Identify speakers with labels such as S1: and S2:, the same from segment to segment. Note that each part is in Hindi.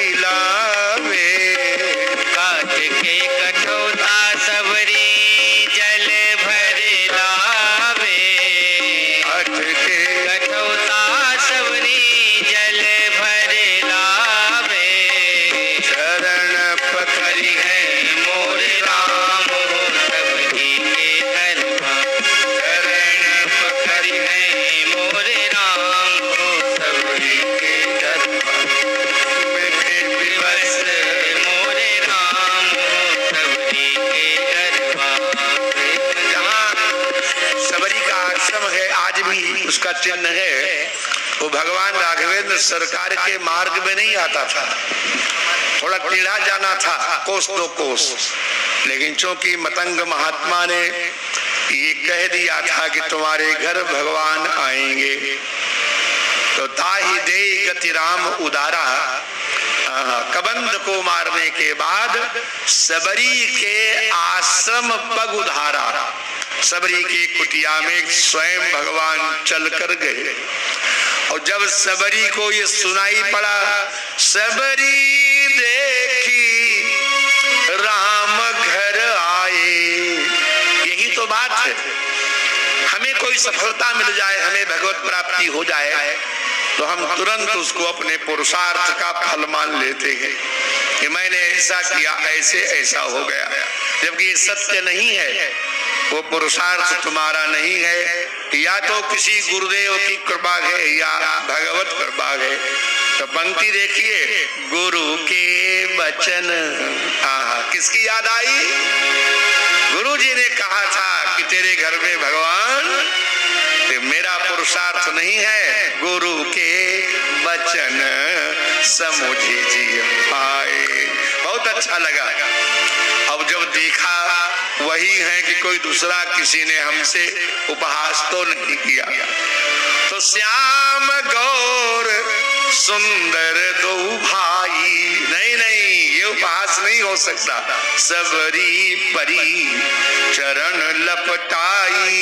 S1: भरी लावे।
S2: काठ के कठौता सबरी जल भर लावे।
S1: काठ के
S2: कठौता सबरी जल भर लावे।
S1: चरण पथरी है
S2: मोर राम हो सबरी के दरबा।
S1: चरण
S2: पथरी है मोर राम हो सबरी के दरबा।
S1: विवश
S2: मोर राम हो सबरी के दरबा।
S1: जहाँ सबरी का आश्रम है आज भी उसका चिन्ह है। वो भगवान राघवेंद्र सरकार के मार्ग में नहीं आता था, थोड़ा टेढ़ा जाना था कोस दो कोस, लेकिन चूंकि मतंग महात्मा ने ये कह दिया था कि तुम्हारे घर भगवान आएंगे, तो ताहि दे गति राम उदारा। कबंध को मारने के बाद सबरी के आश्रम पग उधारा। सबरी की कुटिया में स्वयं भगवान चल कर गए। और जब सबरी को ये सुनाई पड़ा, सबरी देखी राम घर आए। यही तो बात है, हमें कोई सफलता मिल जाए, हमें भगवत प्राप्ति हो जाए, तो हम तुरंत उसको अपने पुरुषार्थ का फल मान लेते हैं कि मैंने ऐसा किया, ऐसे ऐसा हो गया, जबकि ये सत्य नहीं है। वो पुरुषार्थ तुम्हारा नहीं है, या तो किसी गुरुदेव की कृपा है या भगवत कृपा है। तो पंक्ति देखिए, गुरु के वचन। किसकी याद आई? गुरु जी ने कहा था कि तेरे घर में भगवान, तो मेरा पुरुषार्थ नहीं है, गुरु के वचन समुझे जी पाए। बहुत अच्छा लगा। अब जब देखा वही है कि कोई दूसरा किसी ने हमसे उपहास तो नहीं किया, तो श्याम गौर सुंदर दो भाई। नहीं नहीं, ये उपहास नहीं हो सकता। सबरी परी चरण लपटाई,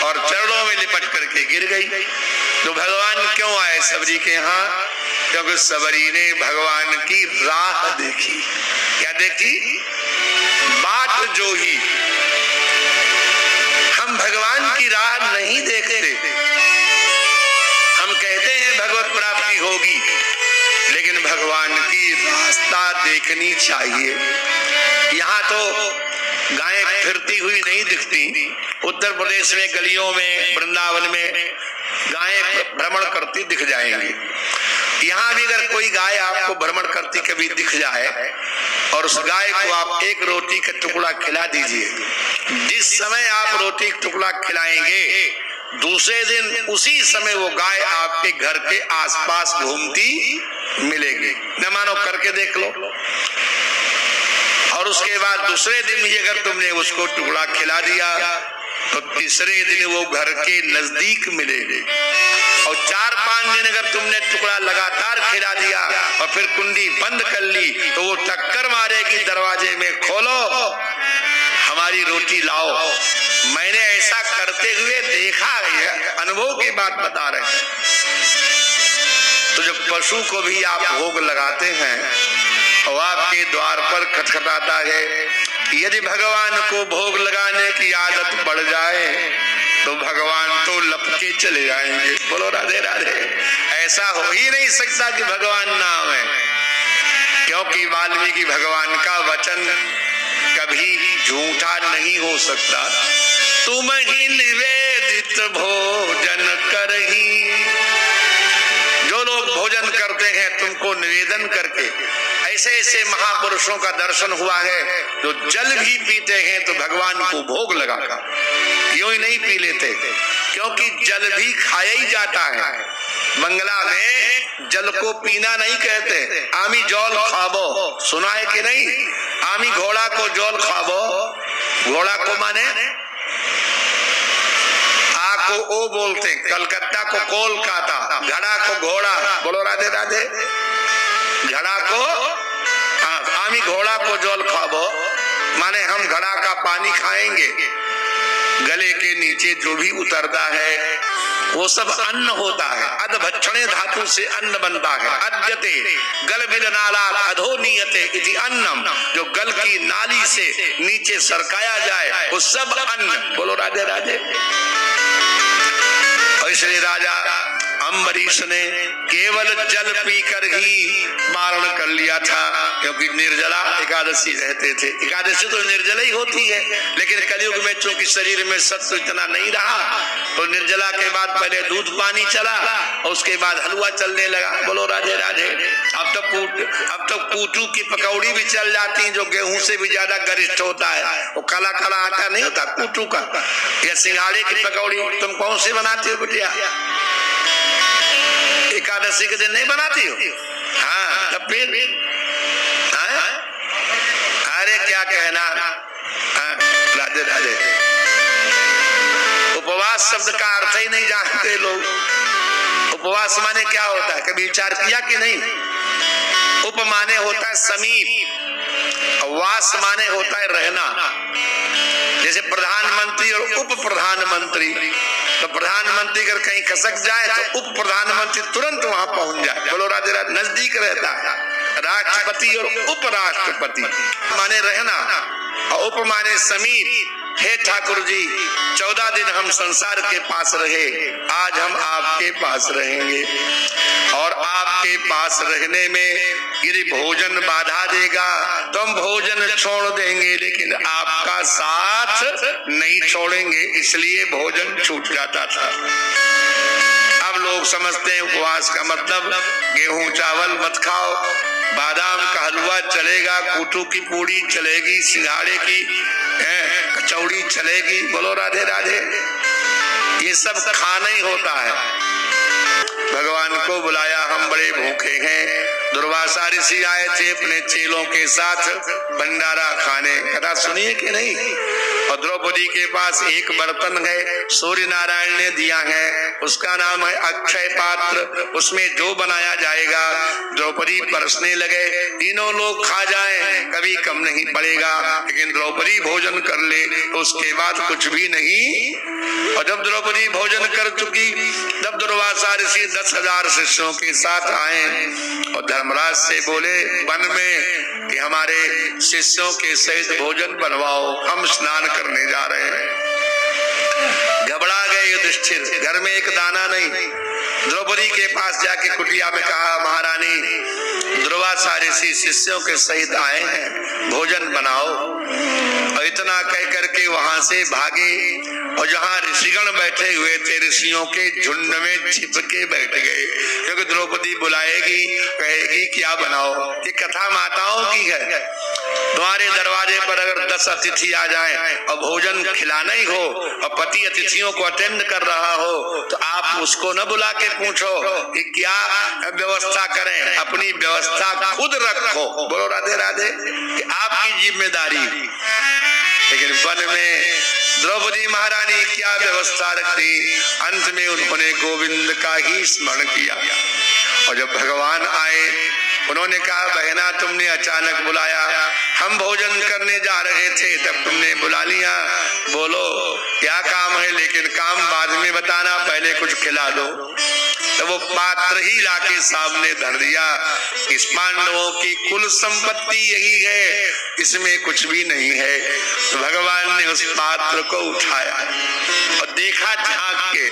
S1: और चरणों में लिपट करके गिर गई। तो भगवान क्यों आए सबरी के यहाँ? क्योंकि सबरी ने भगवान की राह देखी। क्या देखी? बाट जो ही। हम भगवान की राह नहीं देखते, हम कहते हैं भगवत प्राप्ति होगी, लेकिन भगवान की रास्ता देखनी चाहिए। यहाँ तो गायें फिरती हुई नहीं दिखती। उत्तर प्रदेश में गलियों में, वृंदावन में गायें भ्रमण करती दिख जाएंगी। यहाँ भी अगर कोई गाय आपको भ्रमण करती कभी दिख जाए, और उस गाय को आप एक रोटी का टुकड़ा खिला दीजिए, जिस समय आप रोटी का टुकड़ा खिलाएंगे, दूसरे दिन उसी समय वो गाय आपके घर के आसपास घूमती मिलेगी। न मानो करके देख लो। और उसके बाद दूसरे दिन भी अगर तुमने उसको टुकड़ा खिला दिया, तो तीसरे दिन वो घर के नजदीक मिलेगी। और 4-5 दिन अगर तुमने टुकड़ा लगातार खिला दिया और फिर कुंडी बंद कर ली, तो वो टक्कर मारेगी दरवाजे में, खोलो हमारी रोटी लाओ। मैंने ऐसा करते हुए देखा है, अनुभव की बात बता रहे हैं। तो जब पशु को भी आप भोग लगाते हैं और आपके द्वार पर खटखटाता है, यदि भगवान को भोग लगाने की आदत बढ़ जाए तो भगवान तो लपके चले जाएंगे। बोलो राधे राधे। ऐसा हो ही नहीं सकता कि भगवान ना आए, क्योंकि वाल्मीकि भगवान का वचन कभी झूठा नहीं हो सकता। तुम ही निवेदित भोजन करही। जो लोग भोजन करते हैं तुमको निवेदन करके, ऐसे ऐसे महापुरुषों का दर्शन हुआ है जो जल भी पीते हैं तो भगवान को भोग लगाकर, यूं ही नहीं पी लेते, क्योंकि जल भी खाया ही जाता है। मंगला में जल को पीना नहीं कहते, आमी जल खाबो। सुना है कि नहीं? आमी घोड़ा को जल खाबो। घोड़ा को माने आ को ओ बोलते, कलकत्ता को कोलकाता, घड़ा को घोड़ा। बोलो राधे राधे। घड़ा को आमी घोड़ा को जल खाबो माने हम घड़ा का पानी खाएंगे। गले के नीचे जो भी उतरता है वो सब अन्न होता है। अधभक्षणे धातु से अन्न बनता है। अद्यते गल नालात अधो नियते इति अन्नम, जो गल की नाली से नीचे सरकाया जाए वो सब अन्न। बोलो राधे राधे। और इसलिए राजा अम्बरीश ने केवल जल पीकर ही मारण कर लिया था, क्योंकि निर्जला एकादशी रहते थे। एकादशी तो निर्जला ही होती है, लेकिन कलयुग में चूंकि शरीर में सत्व इतना नहीं रहा तो निर्जला के बाद पहले दूध पानी चला और उसके बाद हलवा चलने लगा। बोलो राधे राधे। अब तो कूटू की पकौड़ी भी चल जाती है, जो गेहूं से भी ज्यादा गरिष्ठ होता है। वो काला काला आटा नहीं होता कूटू का, या सिंघाड़े की पकौड़ी तुम कौन से बनाते हो बिटिया? एकादशी के दिन नहीं बनाती हो? हाँ, तब फिर अरे क्या कहना। राधे राधे। उपवास शब्द का अर्थ ही नहीं जानते लोग। उपवास माने क्या होता है, कभी विचार किया कि नहीं? उप माने होता है समीप, वास माने होता है रहना। जैसे प्रधानमंत्री और उप प्रधानमंत्री, तो प्रधानमंत्री अगर कहीं खसक जाए तो उप प्रधानमंत्री तुरंत वहां पहुंच जाए। बोलो राधे राधे। नजदीक रहता है। राष्ट्रपति और उपराष्ट्रपति माने रहना और उप माने समीप। हे ठाकुर जी, 14 दिन हम संसार के पास रहे, आज हम आपके पास रहेंगे। और आपके पास रहने में यदि भोजन बाधा देगा तो हम भोजन छोड़ देंगे, लेकिन आपका साथ नहीं छोड़ेंगे। इसलिए भोजन छूट जाता था। अब लोग समझते हैं उपवास का मतलब गेहूं चावल मत खाओ, बादाम का हलवा चलेगा, कूटू की पूड़ी चलेगी, सिंघाड़े की कचौड़ी चलेगी। बोलो राधे राधे। ये सब खाना ही होता है। भगवान को बुलाया, हम बड़े भूखे हैं। दुर्वासा ऋषि आए थे अपने चेलों के साथ भंडारा खाने। कथा सुनिए कि नहीं? और द्रौपदी के पास एक बर्तन है, सूर्य नारायण ने दिया है, उसका नाम है अक्षय पात्र। उसमें जो बनाया जाएगा द्रौपदी परसने लगे। तीनों लोग खा जाएं, कभी कम नहीं पड़ेगा, लेकिन द्रौपदी भोजन कर ले तो उसके बाद कुछ भी नहीं। और जब द्रौपदी भोजन कर चुकी तब दुर्वासा ऋषि 10,000 शिष्यों के साथ आए और धर्मराज से बोले वन में कि हमारे शिष्यों के सहित भोजन बनवाओ, हम स्नान करने जा रहे हैं। घबरा गए युधिष्ठिर, घर में एक दाना नहीं। द्रौपदी के पास जाके कुटिया में कहा, महारानी दुर्वासा ऋषि शिष्यों के सहित आए हैं, भोजन बनाओ। और इतना कह करके वहां से भागे और जहाँ ऋषिगण बैठे हुए थे ऋषियों के झुंड में छिप के बैठ गए, क्योंकि द्रौपदी बुलाएगी, कहेगी क्या बनाओ। ये कथा माताओं की है। तुम्हारे दरवाजे पर अगर 10 अतिथि आ जाएं और भोजन खिलाना ही हो और पति अतिथियों को अटेंड कर रहा हो तो आप उसको न बुला के पूछो कि क्या व्यवस्था करें, अपनी व्यवस्था खुद रखो। बोलो राधे राधे। कि आपकी जिम्मेदारी। लेकिन वन में द्रौपदी महारानी क्या व्यवस्था रखती, अंत में उन्होंने गोविंद का ही स्मरण किया। और जब भगवान आए उन्होंने कहा, बहना तुमने अचानक बुलाया, हम भोजन करने जा रहे थे तब तुमने बुला लिया, बोलो क्या काम है। लेकिन काम बाद में बताना, पहले कुछ खिला दो। तो वो पात्र ही लाके सामने धर दिया। इस पांडवों की कुल संपत्ति यही है, इसमें कुछ भी नहीं है। तो भगवान ने उस पात्र को उठाया और देखा झांक के,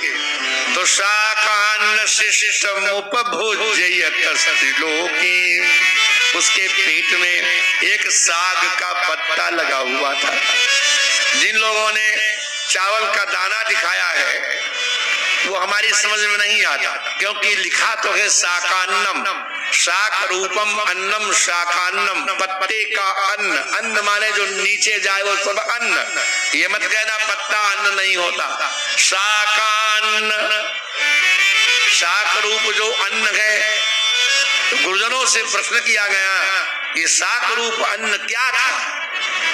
S1: तो शाकान्न शिष्टम उपभोज्यत लोकी, उसके पेट में एक साग का पत्ता लगा हुआ था। जिन लोगों ने चावल का दाना दिखाया है वो हमारी समझ में नहीं आता, क्योंकि लिखा तो है शाकान्नम, शाक रूपम अन्नम शाकान्नम, पत्ते का अन्न। अन्न माने जो नीचे जाए वो सब अन्न। ये मत कहना पत्ता अन्न नहीं होता। शाकान्न, शाक रूप जो अन्न है। तो गुरुजनों से प्रश्न किया गया, ये शाक रूप अन्न क्या था?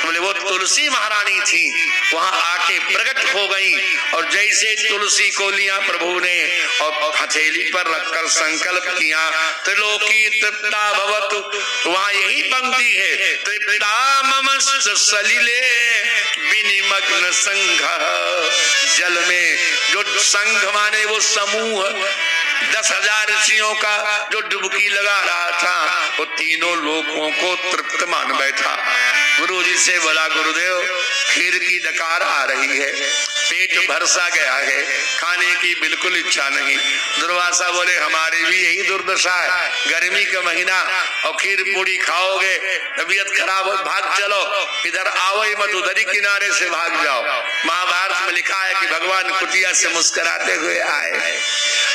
S1: बोले वो तुलसी महारानी थी, वहां आके प्रकट हो गई और जैसे तुलसी को लिया प्रभु ने और हथेली पर रखकर संकल्प किया त्रिलोकी तृप्ता भवतु, वहां यही पंक्ति है तृप्ता ममस्त सलिले विनिमग्न संघ। जल में जो संघ माने वो समूह 10,000 ऋषियों का जो डुबकी लगा रहा था, वो तीनों लोगों को तृप्त मान बैठा। गुरु जी से बोला गुरुदेव खीर की डकार आ रही है, पेट भरसा गया है, खाने की बिल्कुल इच्छा नहीं। दुर्वासा बोले हमारी भी यही दुर्दशा है, गर्मी का महीना और खीर पूरी खाओगे तबीयत खराब हो, भाग चलो, इधर आओ ही मत, उधर ही किनारे से भाग जाओ। महाभारत में लिखा है कि भगवान कुटिया से मुस्कुराते हुए आए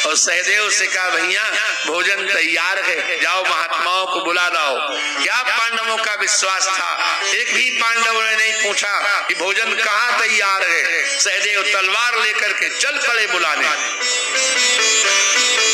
S1: और सहदेव से कहा भैया भोजन तैयार है, जाओ महात्माओं को बुला लाओ। क्या पांडवों का विश्वास था, एक भी पांडव ने नहीं पूछा कि भोजन कहाँ तैयार है। सहदेव तलवार लेकर के चल पड़े बुलाने।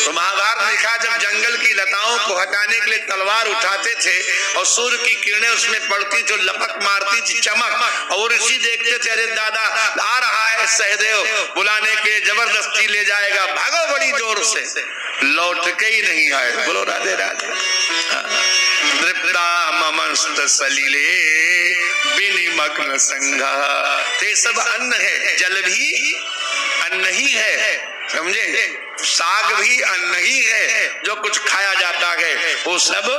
S1: तो महाभारत लिखा जब जंगल की लताओं को हटाने के लिए तलवार उठाते थे और सूर्य की किरणें उसमें पड़ती जो लपक मारती थी चमक, और ऋषि देखते थे अरे दादा आ रहा है सहदेव बुलाने के, जबरदस्ती ले जाएगा, भागो बड़ी जोर से, लौट के ही नहीं आए। बोलो राधे राधे। तृप्ता ममस्त सलिले विनिमग्न संघा, ते सब अन्न है, जल भी अन्न ही है, समझे, साग भी अन्न ही है, जो कुछ खाया जाता है वो सब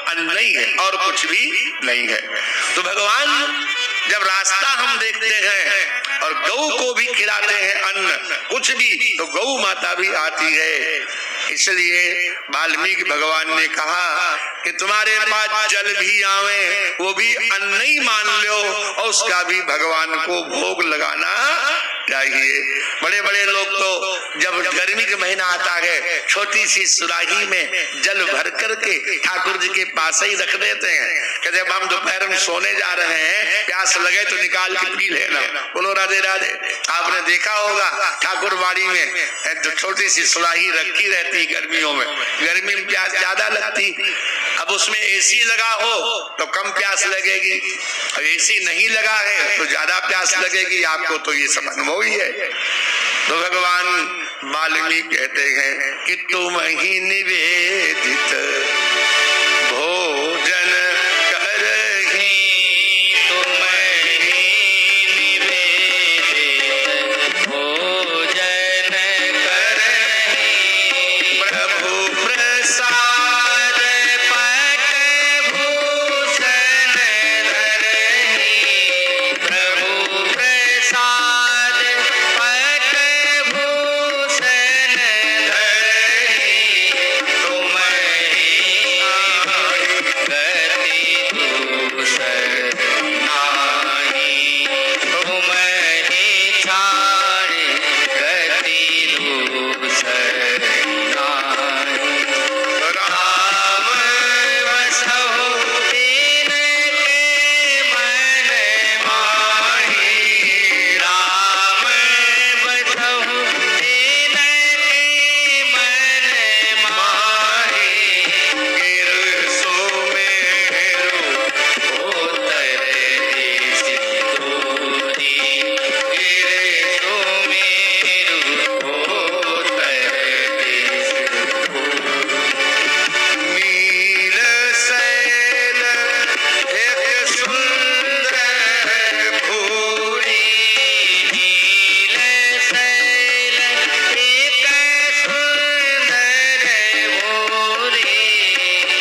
S1: अन्न ही है और कुछ भी नहीं है। तो भगवान जब रास्ता हम देखते हैं और गौ को भी खिलाते हैं अन्न कुछ भी, तो गौ माता भी आती है। इसलिए वाल्मीकि भगवान ने कहा कि तुम्हारे पास जल भी आवे वो भी अन्न ही मान लो और उसका भी भगवान को भोग लगाना चाहिए। बड़े बड़े लोग तो जब गर्मी का महीना आता है छोटी सी सुराही में जल भर करके ठाकुर जी के पास ही रख देते हैं कि जब हम दोपहर में सोने जा रहे हैं प्यास लगे तो निकाल के पी लेना। बोलो राधे राधे। आपने देखा होगा ठाकुर बाड़ी में जो छोटी सी सुराही रखी रहती गर्मियों में, गर्मी में प्यास ज्यादा लगती, अब उसमें एसी लगा हो तो कम प्यास लगेगी, अब एसी नहीं लगा है तो ज्यादा प्यास लगेगी आपको, तो ये सब अनुभव ही है। तो भगवान वाल्मीकि कहते हैं कि तुम ही निवेदित भोजन करहि,
S2: तुम ही निवेदित भोजन करहि,
S1: प्रभु प्रसाद
S2: पट भूषण धरहि, प्रभु प्रसाद पट भूषण धरहि, तुम ही गति दूसर नाहि, तुम ही छाड़ गति दूसर नाहि। राम बसहु तिनके मन माहि, राम बसहु तिनके मन माहि,
S1: गिर सुमेरु
S2: उत्तर दिशि दूरी, गिरे सुमेरु उत्तर दिशि
S1: नील शैल एक सुंदर भूरी,
S2: नील शैल एक सुंदर भूरि,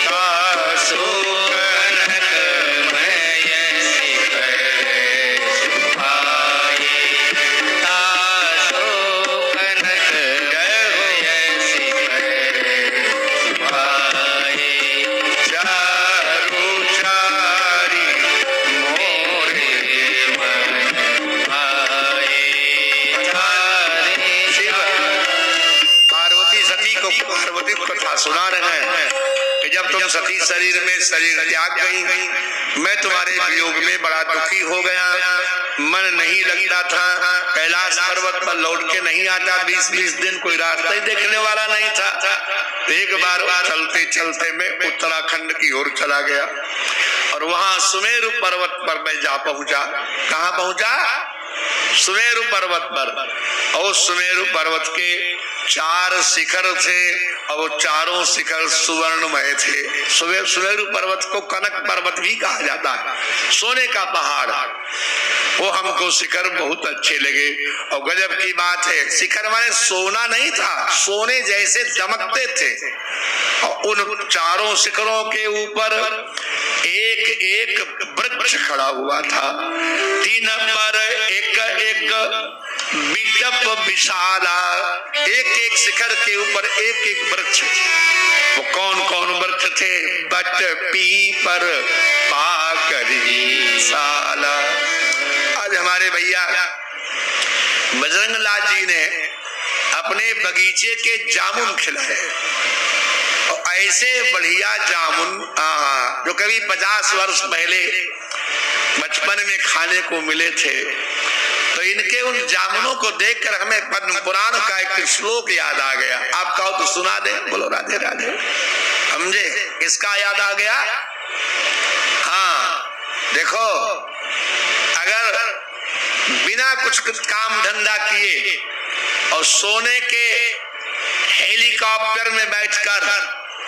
S1: काशो
S2: कनकमय शिखर शोभाये, तासो कनकमय शिखर शोभाये,
S1: चारु चारी
S2: मोरे मन भाए,
S1: शिव पार्वती सती को पार्वती को कथा सुना रहे हैं कि जब तुम सती शरीर में शरीर त्याग गई, मैं तुम्हारे वियोग में बड़ा दुखी हो गया, मन नहीं लगता था, कैलाश पर्वत पर लौट के नहीं आता, 20-20 दिन कोई रास्ता ही देखने वाला नहीं था। एक बार चलते चलते मैं उत्तराखंड की ओर चला गया, और वहां सुमेरु पर्वत पर मैं जा पहुंचा। कहां पहुंचा? सुमेरु पर्वत पर। और सुमेरु पर्वत के 4 शिखर थे और वो चारों शिखर सुवर्णमय थे। सुमेरु पर्वत को कनक पर्वत भी कहा जाता है, सोने का पहाड़। वो हमको शिखर बहुत अच्छे लगे। और गजब की बात है, शिखर माने सोना नहीं था, सोने जैसे चमकते थे। और उन चारों शिखरों के ऊपर एक एक वृक्ष खड़ा हुआ था। 3 नंबर एक एक बिटप विशाला, एक एक शिखर के ऊपर एक एक वृक्ष। वो कौन कौन वृक्ष थे? बट पीपर पाकरी साला। आज हमारे भैया बजरंग लाल जी ने अपने बगीचे के जामुन खिलाए, और ऐसे बढ़िया जामुन जो कभी 50 वर्ष पहले बचपन में खाने को मिले थे। तो इनके उन जामुनों को देखकर हमें पद्म पुराण का एक श्लोक याद आ गया। आप कहो तो सुना दे। बोलो राधे राधे। समझे? इसका याद आ गया। हाँ देखो, अगर बिना कुछ काम धंधा किए और सोने के हेलीकॉप्टर में बैठकर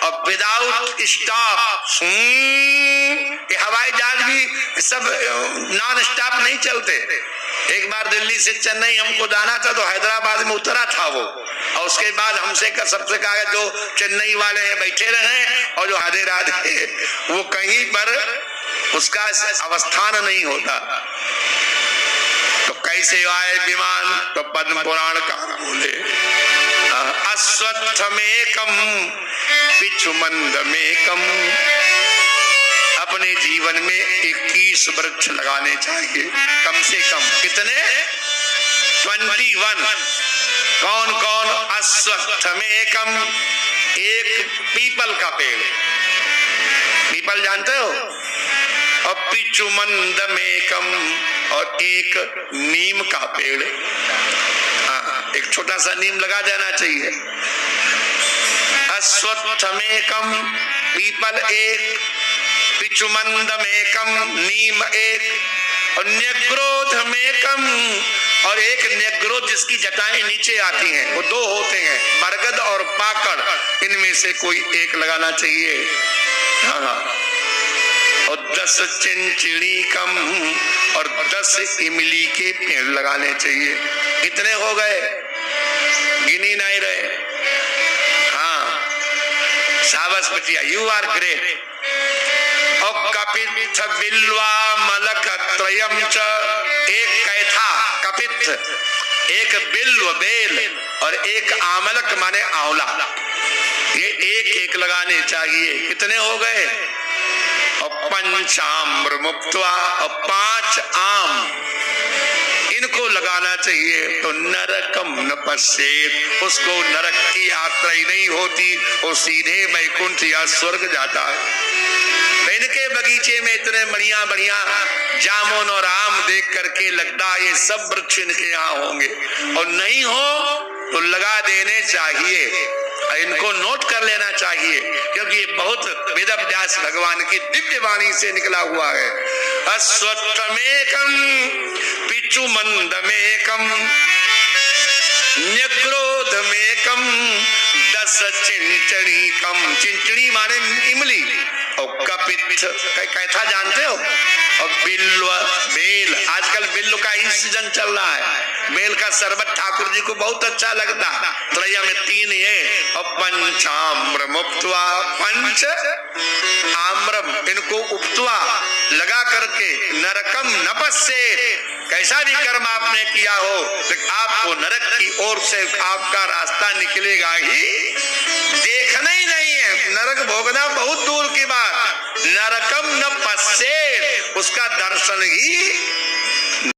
S1: और विदाउट स्टॉप, ये हवाई जहाज भी सब नॉन स्टॉप नहीं चलते। एक बार दिल्ली से चेन्नई हमको जाना था, तो हैदराबाद में उतरा था वो, और उसके बाद हमसे सबसे कहा जो चेन्नई वाले हैं बैठे रहे, और जो राधे राधे वो कहीं पर उसका अवस्थान नहीं होता। तो कैसे आए विमान? तो पद्म पुराण का बोले, अश्वत्थमेकम पिछुमंदमेकम। अपने जीवन में 21 वृक्ष लगाने चाहिए कम से कम। कितने? 21। कौन कौन? अश्वत्थमेकम, एक पीपल का पेड़, पीपल जानते हो, और पिछुमंदमेकम, और एक नीम का पेड़। एक छोटा सा नीम लगा देना चाहिए। अश्वत्थमेकम, पीपल एक, पिछुमंदमेकम, नीम एक, और न्यग्रोधमेकम, और एक न्यग्रोध जिसकी जटाएं नीचे आती हैं, वो 2 होते हैं, बरगद और पाकड़, इनमें से कोई एक लगाना चाहिए। हाँ। और 10 चिंचिड़ीकम, और 10 इमली के पेड़ लगाने चाहिए। कितने हो गए? गिनी नहीं रहे। हाँ, शाबाश बचिया, यू आर ग्रेट। और कपित्थ बिल्वा मलक त्रयम च, एक कैथा कपित्थ, एक बिल्व बेल, और एक आमलक माने आंवला, ये एक एक लगाने चाहिए। कितने हो गए? और पंचाम्र मुक्त्वा, और 5 आम, इनको लगाना चाहिए। तो नरकम न पश्येत, उसको नरक की यात्रा ही नहीं होती, वो सीधे वैकुंठ या स्वर्ग जाता है। इनके बगीचे में इतने बढ़िया बढ़िया जामुन और आम देख करके लगता है ये सब वृक्ष इनके यहाँ होंगे, और नहीं हो तो लगा देने चाहिए। इनको नोट कर लेना चाहिए, क्योंकि ये बहुत वेद व्यास भगवान की दिव्य वाणी से निकला हुआ है। अश्वत्थमेकम, पिछुमंदमेकम, न्यग्रोधमेकम, 10 चिंचणीकम, चिंचणी माने इमली, और कपित्थ कैथा जानते हो, और बिल्व बेल, आजकल बिल्व का ही सीजन चल रहा है। बेल का शरबत ठाकुर जी को बहुत अच्छा लगता। त्रय में 3 है। और पंचाम्र मुक्त्वा, पंच आम्रम, इनको उपत्वा लगा करके नरकम न पश्येत, कैसा भी कर्म आपने किया हो तो आपको नरक की ओर से आपका रास्ता निकलेगा ही, देखना ही नहीं है। नरक भोगना बहुत दूर की बात, नरकम न पश्येत, उसका दर्शन ही